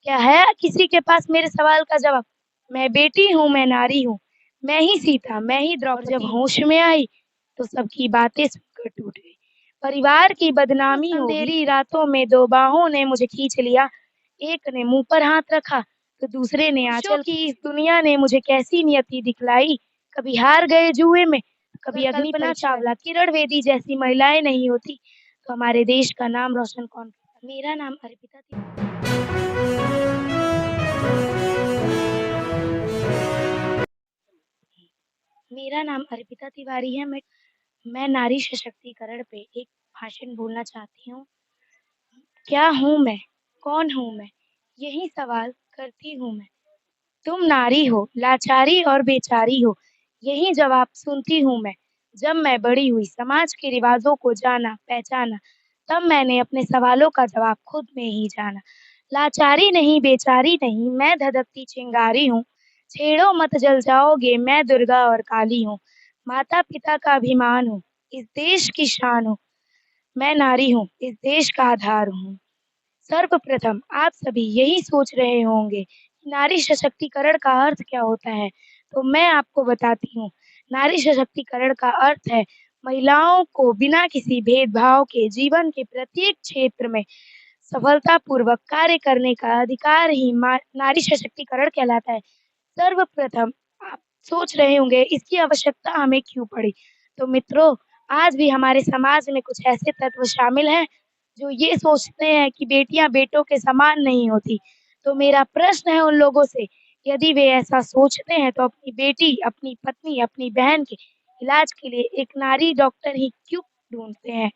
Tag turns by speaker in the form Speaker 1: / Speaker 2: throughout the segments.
Speaker 1: क्या है किसी के पास मेरे सवाल का जवाब? मैं बेटी हूँ, मैं नारी हूँ, मैं ही सीता, मैं ही द्रौपदी। जब होश में आई, तो सबकी बातें सुनकर टूट गई। परिवार की बदनामी होगी। अंधेरी रातों में दो बाहों ने मुझे खींच लिया, एक ने मुँह पर हाथ रखा, तो दूसरे ने आँचल की। इस दुनिया ने मुझे कैसी नियति दिखलाई, कभी हार गए जुए में, कभी अग्नि परीक्षा। कल्पना चावला, किरण बेदी जैसी महिलाएं नहीं होती, तो हमारे देश का नाम रोशन कौन करता? मेरा नाम अर्पिता थी। मेरा नाम अर्पिता तिवारी है। मैं नारी सशक्तिकरण पे एक भाषण बोलना चाहती हूँ। क्या हूँ मैं? कौन हूँ मैं? यही सवाल करती हूँ मैं। तुम नारी हो, लाचारी और बेचारी हो, यही जवाब सुनती हूँ मैं। जब मैं बड़ी हुई, समाज के रिवाजों को जाना, पहचाना, तब मैंने अपने सवालों का जवाब खुद में ही जाना। लाचारी नहीं, बेचारी नहीं, मैं धधकती चिंगारी हूँ। छेड़ो मत जल जाओगे, मैं दुर्गा और काली हूँ। माता-पिता का अभिमान हूँ, इस देश की शान हूँ। मैं नारी हूँ, इस देश का आधार हूँ। सर्वप्रथम आप सभी यही सोच रहे होंगे कि नारी सशक्तिकरण का अर्थ क्या होता है, तो मैं आपको बताती हूँ। नारी सशक्तिकरण का अर्थ है महिलाओं को बिना किसी भेदभाव के जीवन के प्रत्येक क्षेत्र में सफलतापूर्वक कार्य करने का अधिकार ही नारी सशक्तिकरण कहलाता है। सर्वप्रथम आप सोच रहे होंगे इसकी आवश्यकता हमें क्यों पड़ी? तो मित्रों, आज भी हमारे समाज में कुछ ऐसे तत्व शामिल हैं जो ये सोचते हैं कि बेटियां बेटों के समान नहीं होती। तो मेरा प्रश्न है उन लोगों से, यदि वे ऐसा सोचते हैं तो अपनी बेटी, अपनी पत्नी, अपनी बहन के इलाज के लिए एक नारी डॉक्टर ही क्यों ढूँढते हैं?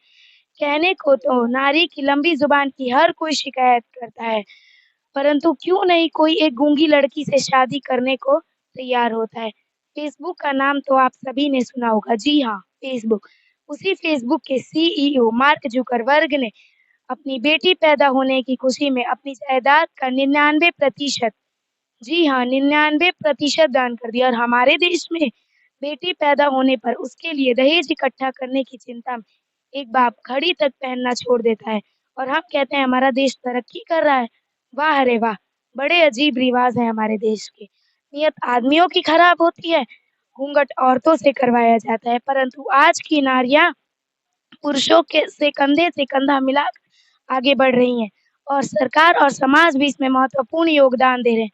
Speaker 1: कहने को तो नारी की लंबी जुबान की हर कोई शिकायत करता है, परंतु क्यों नहीं कोई एक गूंगी लड़की से शादी करने को तैयार होता है। फेसबुक का नाम तो आप सभी ने सुना होगा। जी हाँ, फेसबुक। उसी फेसबुक के सीईओ मार्क जुकरबर्ग ने अपनी बेटी पैदा होने की खुशी में अपनी जायदाद का 99% जी हाँ, 99% दान कर दिया। और हमारे देश में बेटी पैदा होने पर उसके लिए दहेज इकट्ठा करने की चिंता में एक बाप घड़ी तक पहनना छोड़ देता है और हम कहते हैं हमारा देश तरक्की कर रहा है। वाह रे वाह! बड़े अजीब रिवाज हैं हमारे देश के। नियत आदमियों की खराब होती है, घूंघट औरतों से करवाया जाता है, परंतु आज की नारियाँ पुरुषों के कंधे से कंधा मिलाकर आगे बढ़ रही हैं और सरकार और समाज भी इसमें महत्वपूर्ण योगदान दे रहे हैं।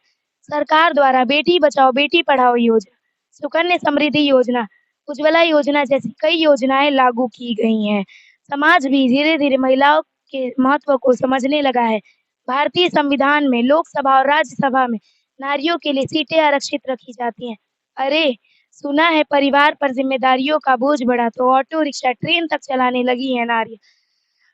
Speaker 1: सरकार द्वारा बेटी बचाओ बेटी पढ़ाओ योजना, सुकन्या समृद्धि योजना, उज्ज्वला योजना जैसी कई योजनाएं लागू की गई हैं। समाज भी धीरे-धीरे महिलाओं के महत्व को समझने लगा है। भारतीय संविधान में लोकसभा और राज्यसभा में नारियों के लिए सीटें आरक्षित रखी जाती हैं। अरे! सुना है परिवार पर जिम्मेदारियों का बोझ बढ़ा तो ऑटो रिक्शा, ट्रेन तक चलाने लगी हैं नारियाँ।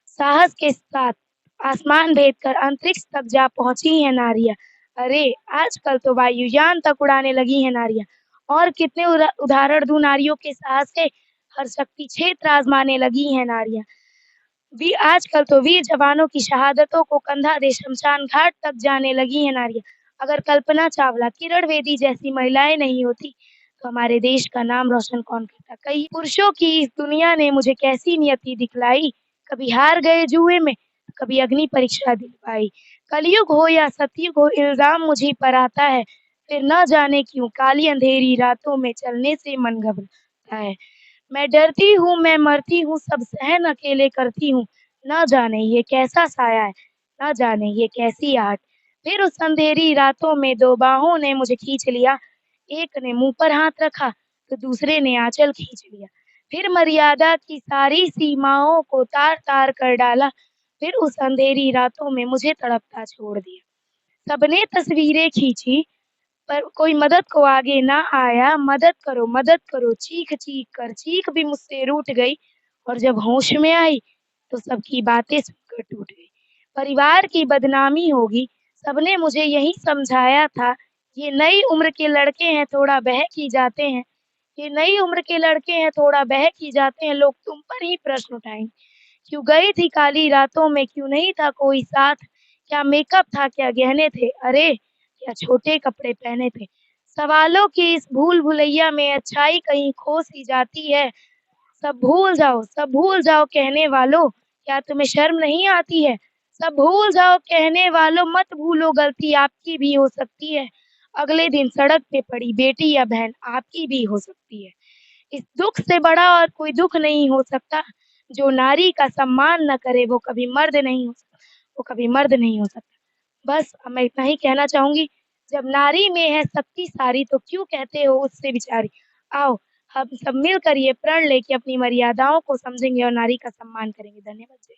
Speaker 1: साहस के साथ आसमान भेद कर अंतरिक्ष तक जा पहुँची हैं नारियाँ। अरे! आजकल तो वायुयान तक उड़ाने लगी हैं नारियाँ। और कितने उदाहरण दूँ नारियों के साहस के, हर शक्ति क्षेत्र आज़माने लगी हैं नारियाँ। आजकल तो वीर जवानों की शहादतों को कंधा दे शमशान घाट तक जाने लगी हैं नारियाँ। अगर कल्पना चावला, किरण बेदी जैसी महिलाएं नहीं होती, तो हमारे देश का नाम रोशन कौन करता? कई पुरुषों की इस दुनिया ने मुझे कैसी नियति दिखलाई, कभी हार गए जुए में, कभी अग्नि परीक्षा दिलवाई। कलयुग हो या सतयुग हो, इल्ज़ाम मुझी पर आता है, फिर न जाने क्यों काली अंधेरी रातों में चलने से मन घबराता है। मैं डरती हूँ, मैं मरती हूँ, सब सहन अकेले करती हूँ, न जाने ये कैसा साया है, न जाने ये कैसी आहट। फिर उस अंधेरी रातों में दो बाहों ने मुझे खींच लिया, एक ने मुँह पर हाथ रखा, तो दूसरे ने आँचल खींच लिया। फिर मर्यादा की सारी सीमाओं को तार-तार कर डाला, फिर उस अंधेरी रातों में मुझे तड़पता छोड़ दिया। सबने तस्वीरें खींची, पर कोई मदद को आगे ना आया, मदद करो, चीख-चीख कर चीख भी मुझसे रूठ गई और जब होश में आई, तो सबकी बातें सुनकर टूट गई। परिवार की बदनामी होगी, सबने मुझे यही समझाया था, ये नई उम्र के लड़के हैं, थोड़ा बहक ही जाते हैं। ये नई उम्र के लड़के हैं, थोड़ा बहक ही जाते हैं, लोग तुम पर ही प्रश्न उठाएँगे। क्यों गई थी काली रातों में, क्यों नहीं था कोई साथ, क्या मेकअप था, क्या गहने थे, अरे! क्या छोटे कपड़े पहने थे। सवालों की इस भूल-भुलैया में अच्छाई कहीं खो सी जाती है। सब भूल जाओ कहने वालों, क्या तुम्हें शर्म नहीं आती है? सब भूल जाओ कहने वालों, मत भूलो गलती आपकी भी हो सकती है। अगले दिन सड़क पे पड़ी बेटी या बहन आपकी भी हो सकती है। इस दुःख से बड़ा और कोई दुःख नहीं हो सकता, जो नारी का सम्मान न करे वो कभी मर्द नहीं हो सकता, वो कभी मर्द नहीं हो सकता। बस अब मैं इतना ही कहना चाहूँगी, जब नारी में है शक्ति सारी तो क्यों कहते हो उससे बिचारी। आओ हम सब मिलकर ये प्रण लें कि अपनी मर्यादाओं को समझेंगे और नारी का सम्मान करेंगे। धन्यवाद। जय